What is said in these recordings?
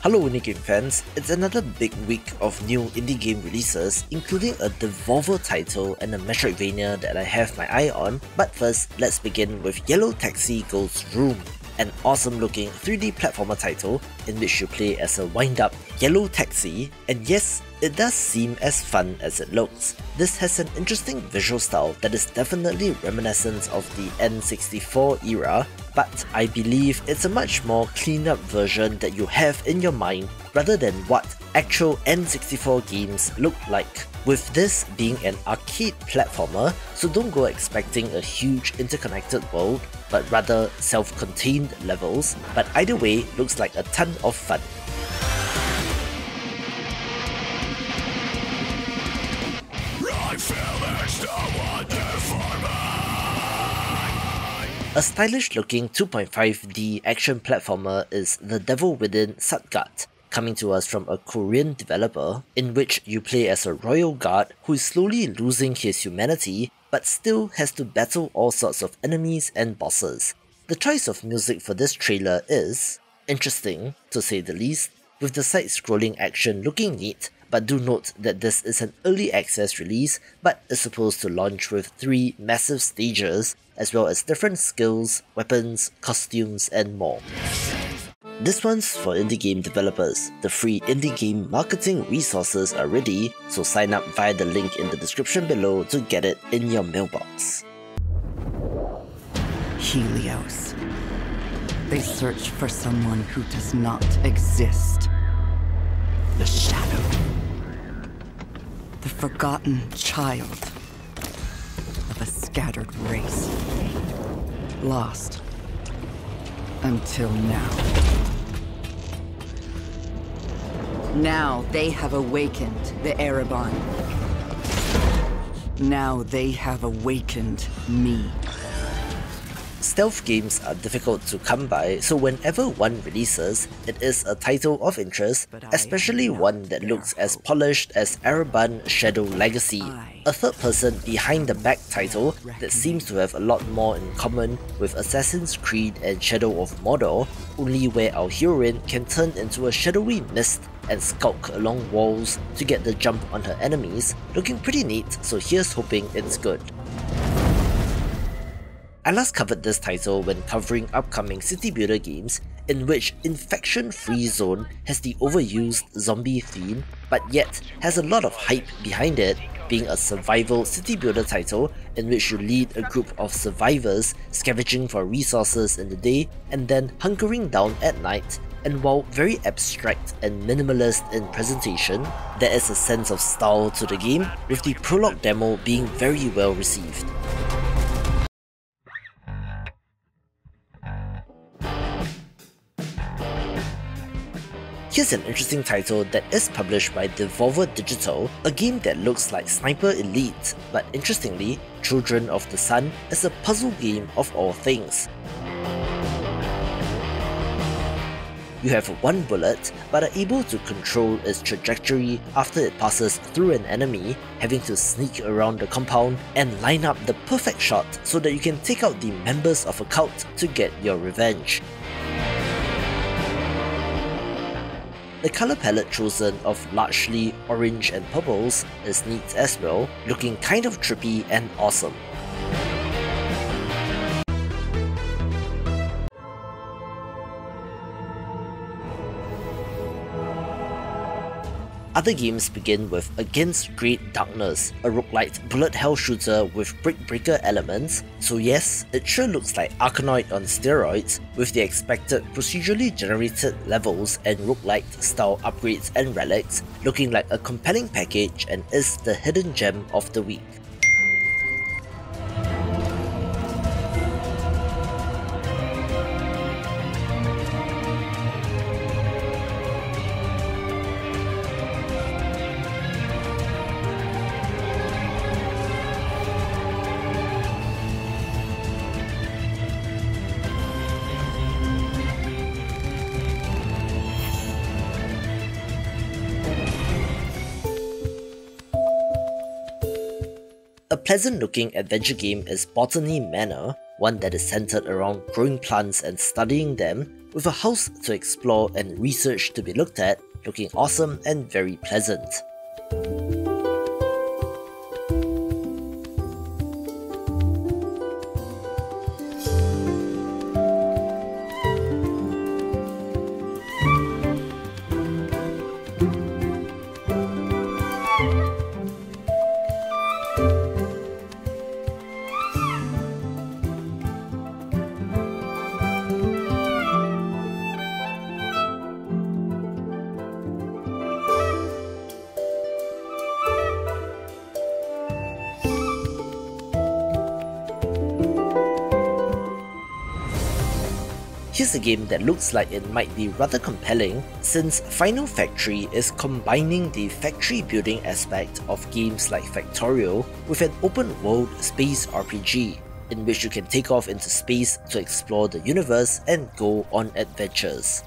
Hello indie game fans, it's another big week of new indie game releases, including a Devolver title and a Metroidvania that I have my eye on, but first let's begin with Yellow Taxi Goes Vroom, an awesome looking 3D platformer title in which you play as a wind-up yellow taxi, and yes, it does seem as fun as it looks. This has an interesting visual style that is definitely reminiscent of the N64 era, but I believe it's a much more cleaned up version that you have in your mind rather than what actual N64 games look like. With this being an arcade platformer, so don't go expecting a huge interconnected world, but rather self-contained levels, but either way looks like a ton of fun. A stylish looking 2.5D action platformer is The Devil Within Satgat, coming to us from a Korean developer, in which you play as a royal guard who is slowly losing his humanity but still has to battle all sorts of enemies and bosses. The choice of music for this trailer is interesting, to say the least, with the side-scrolling action looking neat, but do note that this is an early access release but is supposed to launch with 3 massive stages, as well as different skills, weapons, costumes, and more. This one's for indie game developers. The free indie game marketing resources are ready, so sign up via the link in the description below to get it in your mailbox. Helios. They search for someone who does not exist. The Shadow. The forgotten child of a scattered race. Lost. Until now. Now they have awakened the Ereban. Now they have awakened me. Stealth games are difficult to come by, so whenever one releases, it is a title of interest, especially one that looks as polished as Ereban Shadow Legacy, a third-person behind-the-back title that seems to have a lot more in common with Assassin's Creed and Shadow of Mordor, only where our heroine can turn into a shadowy mist and skulk along walls to get the jump on her enemies, looking pretty neat, so here's hoping it's good. I last covered this title when covering upcoming city builder games, in which Infection Free Zone has the overused zombie theme, but yet has a lot of hype behind it, being a survival city builder title in which you lead a group of survivors scavenging for resources in the day and then hunkering down at night. And while very abstract and minimalist in presentation, there is a sense of style to the game, with the prologue demo being very well received. Here's an interesting title that is published by Devolver Digital, a game that looks like Sniper Elite, but interestingly, Children of the Sun is a puzzle game of all things. You have one bullet, but are able to control its trajectory after it passes through an enemy, having to sneak around the compound and line up the perfect shot so that you can take out the members of a cult to get your revenge. The colour palette chosen of largely orange and purples is neat as well, looking kind of trippy and awesome. Other games begin with Against Great Darkness, a roguelite bullet hell shooter with brick breaker elements, so yes, it sure looks like Arkanoid on steroids, with the expected procedurally generated levels and roguelite style upgrades and relics, looking like a compelling package and is the hidden gem of the week. A pleasant-looking adventure game is Botany Manor, one that is centered around growing plants and studying them, with a house to explore and research to be looked at, looking awesome and very pleasant. Here's a game that looks like it might be rather compelling, since Final Factory is combining the factory building aspect of games like Factorio with an open world space RPG, in which you can take off into space to explore the universe and go on adventures.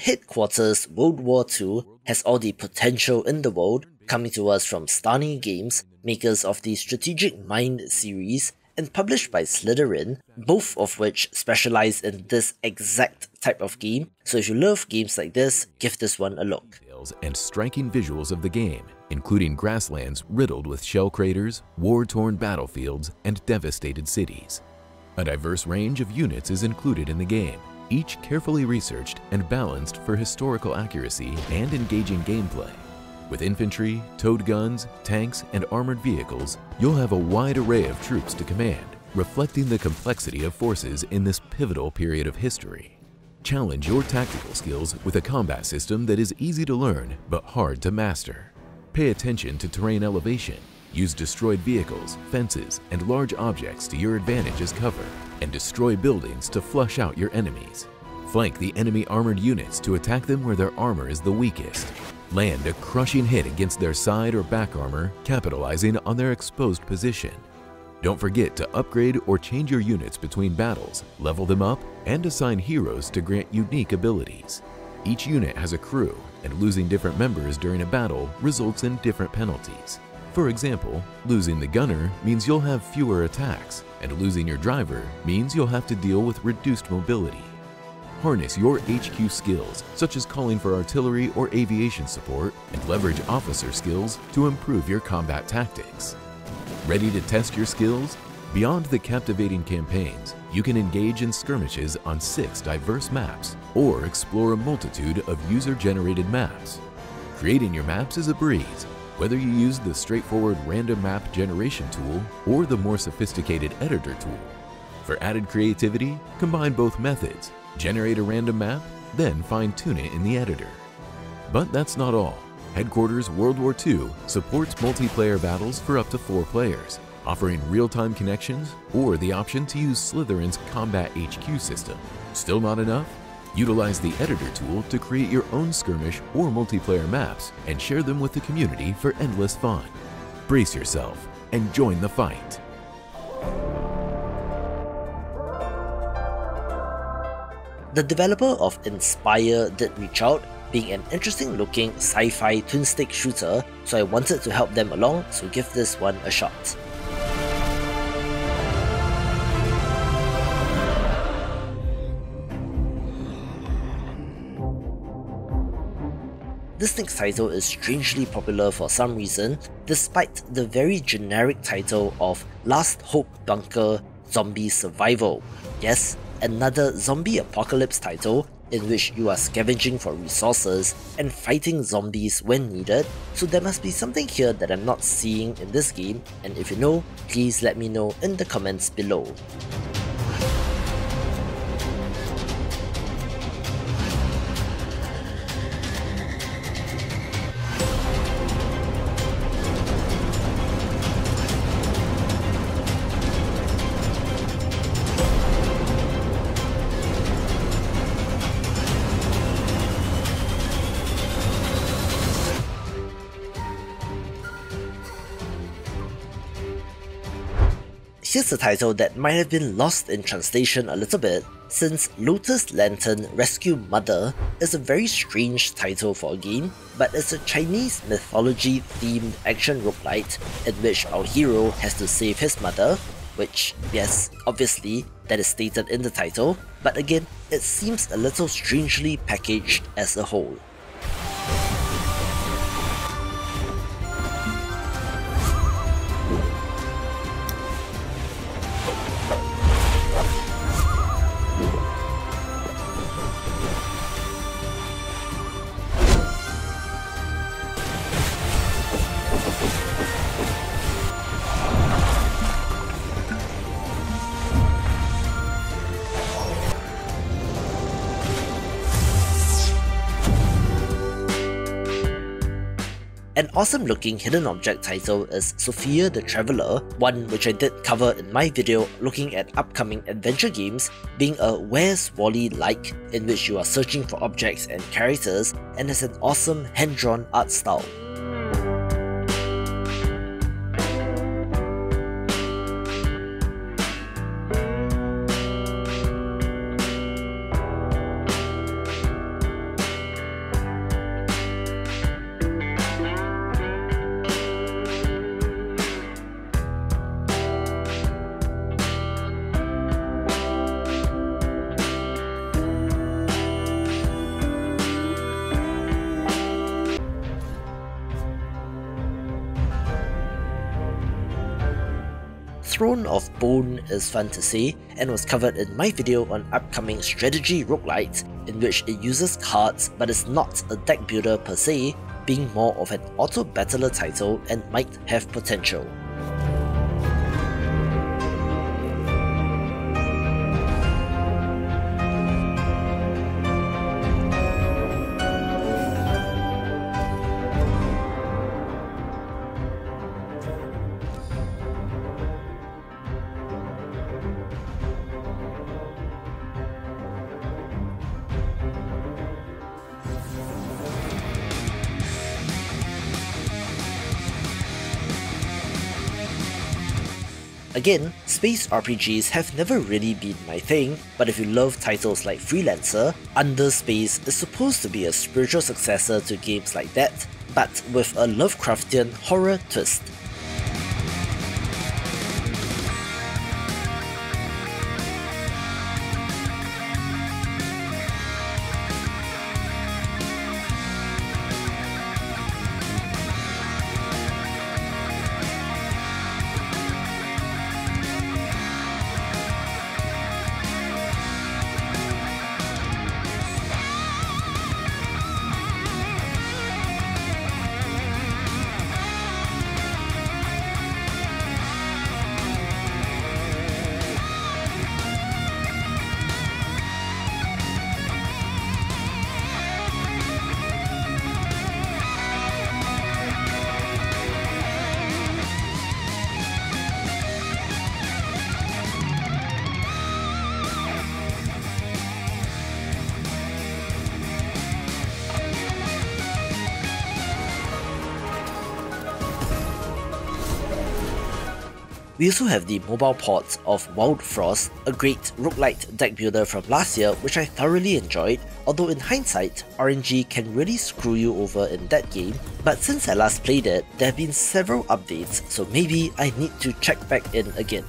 Headquarters World War II has all the potential in the world, coming to us from Stani Games, makers of the Strategic Mind series, and published by Slytherin, both of which specialize in this exact type of game, so if you love games like this, give this one a look. And striking visuals of the game, including grasslands riddled with shell craters, war-torn battlefields, and devastated cities. A diverse range of units is included in the game, each carefully researched and balanced for historical accuracy and engaging gameplay. With infantry, towed guns, tanks, and armored vehicles, you'll have a wide array of troops to command, reflecting the complexity of forces in this pivotal period of history. Challenge your tactical skills with a combat system that is easy to learn but hard to master. Pay attention to terrain elevation. Use destroyed vehicles, fences, and large objects to your advantage as cover, and destroy buildings to flush out your enemies. Flank the enemy armored units to attack them where their armor is the weakest. Land a crushing hit against their side or back armor, capitalizing on their exposed position. Don't forget to upgrade or change your units between battles, level them up, and assign heroes to grant unique abilities. Each unit has a crew, and losing different members during a battle results in different penalties. For example, losing the gunner means you'll have fewer attacks, and losing your driver means you'll have to deal with reduced mobility. Harness your HQ skills, such as calling for artillery or aviation support, and leverage officer skills to improve your combat tactics. Ready to test your skills? Beyond the captivating campaigns, you can engage in skirmishes on 6 diverse maps, or explore a multitude of user-generated maps. Creating your maps is a breeze, whether you use the straightforward random map generation tool or the more sophisticated editor tool. For added creativity, combine both methods. Generate a random map, then fine-tune it in the editor. But that's not all. Headquarters World War II supports multiplayer battles for up to 4 players, offering real-time connections or the option to use Slytherin's Combat HQ system. Still not enough? Utilize the editor tool to create your own skirmish or multiplayer maps and share them with the community for endless fun. Brace yourself and join the fight. The developer of Inspire did reach out, being an interesting looking sci-fi twin-stick shooter, so I wanted to help them along, so give this one a shot. This next title is strangely popular for some reason, despite the very generic title of Last Hope Bunker Zombie Survival. Yes, another zombie apocalypse title, in which you are scavenging for resources and fighting zombies when needed, so there must be something here that I'm not seeing in this game, and if you know, please let me know in the comments below. Here's a title that might have been lost in translation a little bit, since Lotus Lantern Rescue Mother is a very strange title for a game, but it's a Chinese mythology themed action roguelite in which our hero has to save his mother, which, yes, obviously, that is stated in the title, but again, it seems a little strangely packaged as a whole. An awesome looking hidden object title is Sophia the Traveller, one which I did cover in my video looking at upcoming adventure games, being a Where's Wally-like in which you are searching for objects and characters, and has an awesome hand-drawn art style. Throne of Bone is fun to say, and was covered in my video on upcoming strategy roguelites, in which it uses cards but is not a deck builder per se, being more of an auto-battler title and might have potential. Again, space RPGs have never really been my thing, but if you love titles like Freelancer, Under Space is supposed to be a spiritual successor to games like that, but with a Lovecraftian horror twist. We also have the mobile port of Wild Frost, a great roguelite deck builder from last year which I thoroughly enjoyed, although in hindsight, RNG can really screw you over in that game, but since I last played it, there have been several updates, so maybe I need to check back in again.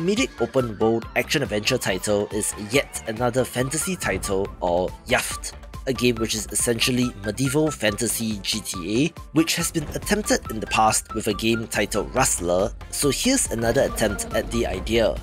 comedic open-world action-adventure title is yet another fantasy title, or Yacht, a game which is essentially medieval fantasy GTA, which has been attempted in the past with a game titled Rustler, so here's another attempt at the idea.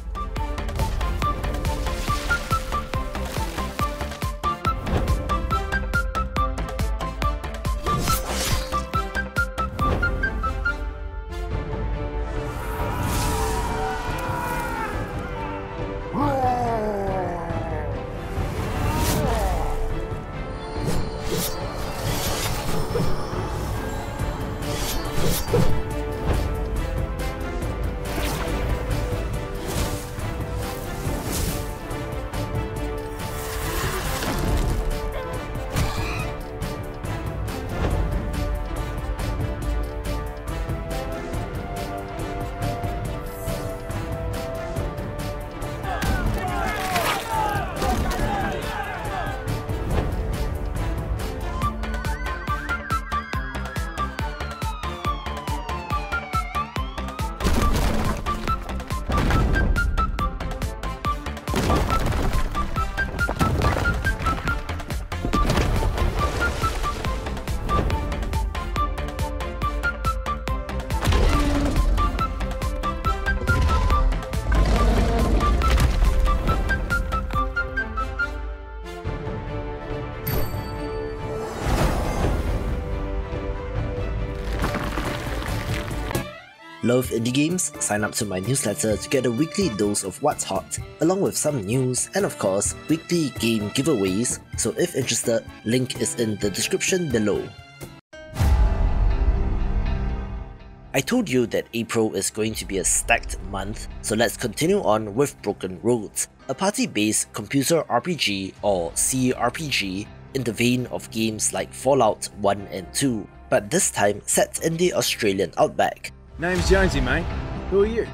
Love indie games? Sign up to my newsletter to get a weekly dose of what's hot, along with some news and of course, weekly game giveaways, so if interested, link is in the description below. I told you that April is going to be a stacked month, so let's continue on with Broken Roads, a party-based computer RPG or CRPG in the vein of games like Fallout 1 and 2, but this time set in the Australian outback. Name's Jonesy, mate. Who are you?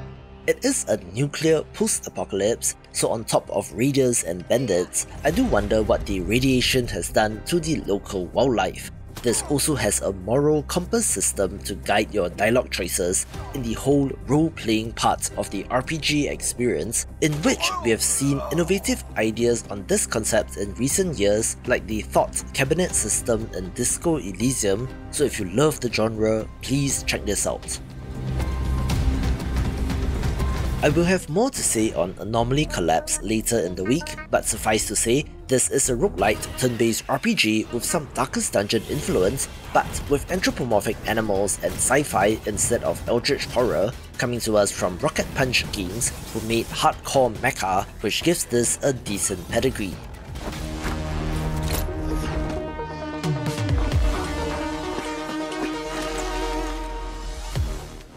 It is a nuclear post-apocalypse, so on top of raiders and bandits, I do wonder what the radiation has done to the local wildlife. This also has a moral compass system to guide your dialogue choices in the whole role-playing part of the RPG experience, in which we have seen innovative ideas on this concept in recent years, like the Thought Cabinet system in Disco Elysium, so if you love the genre, please check this out. I will have more to say on Anomaly Collapse later in the week, but suffice to say, this is a roguelite turn-based RPG with some Darkest Dungeon influence, but with anthropomorphic animals and sci-fi instead of eldritch horror, coming to us from Rocket Punch Games, who made Hardcore Mecha, which gives this a decent pedigree.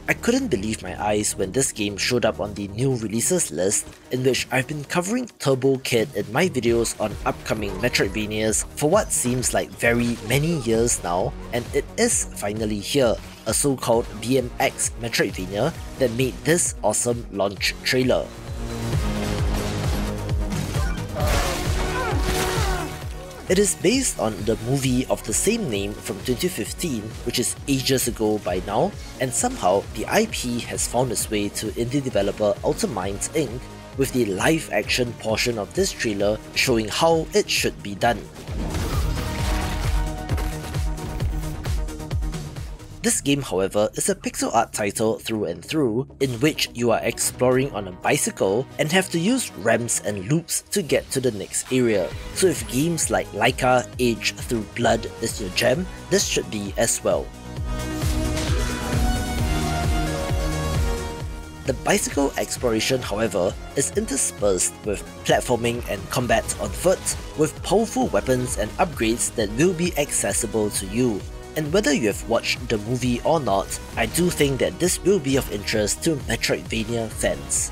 I couldn't believe my eyes when this game showed up on the new releases list, in which I've been covering Turbo Kid in my videos on upcoming Metroidvanias for what seems like very many years now, and it is finally here, a so-called BMX Metroidvania that made this awesome launch trailer. It is based on the movie of the same name from 2015, which is ages ago by now, and somehow the IP has found its way to indie developer Ultraminds Inc., with the live-action portion of this trailer showing how it should be done. This game, however, is a pixel art title through and through, in which you are exploring on a bicycle and have to use ramps and loops to get to the next area. So if games like Laika Age Through Blood is your jam, this should be as well. The bicycle exploration, however, is interspersed with platforming and combat on foot, with powerful weapons and upgrades that will be accessible to you. And whether you have watched the movie or not, I do think that this will be of interest to Metroidvania fans.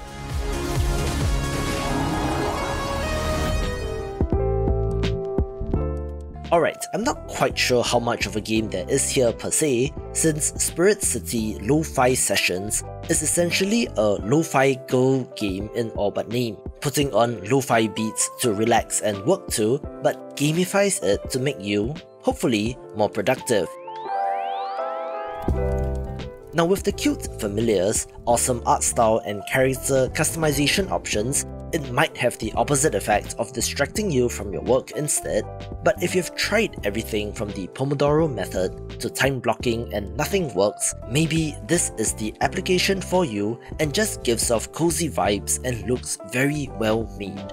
Alright, I'm not quite sure how much of a game there is here per se, since Spirit City Lo-Fi Sessions is essentially a lo-fi girl game in all but name, putting on lo-fi beats to relax and work to, but gamifies it to make you, hopefully, more productive. Now with the cute familiars, awesome art style and character customization options, it might have the opposite effect of distracting you from your work instead, but if you've tried everything from the Pomodoro method to time blocking and nothing works, maybe this is the application for you and just gives off cozy vibes and looks very well made.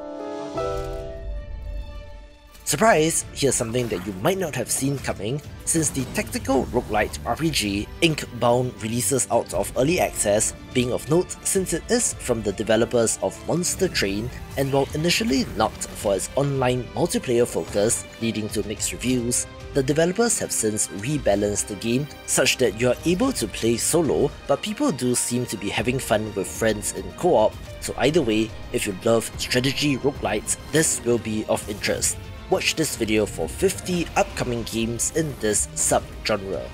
Surprise! Here's something that you might not have seen coming, since the tactical roguelite RPG Inkbound releases out of early access, being of note since it is from the developers of Monster Train, and while initially knocked for its online multiplayer focus, leading to mixed reviews, the developers have since rebalanced the game such that you are able to play solo, but people do seem to be having fun with friends in co-op, so either way, if you love strategy roguelites, this will be of interest. Watch this video for 50 upcoming games in this sub-genre.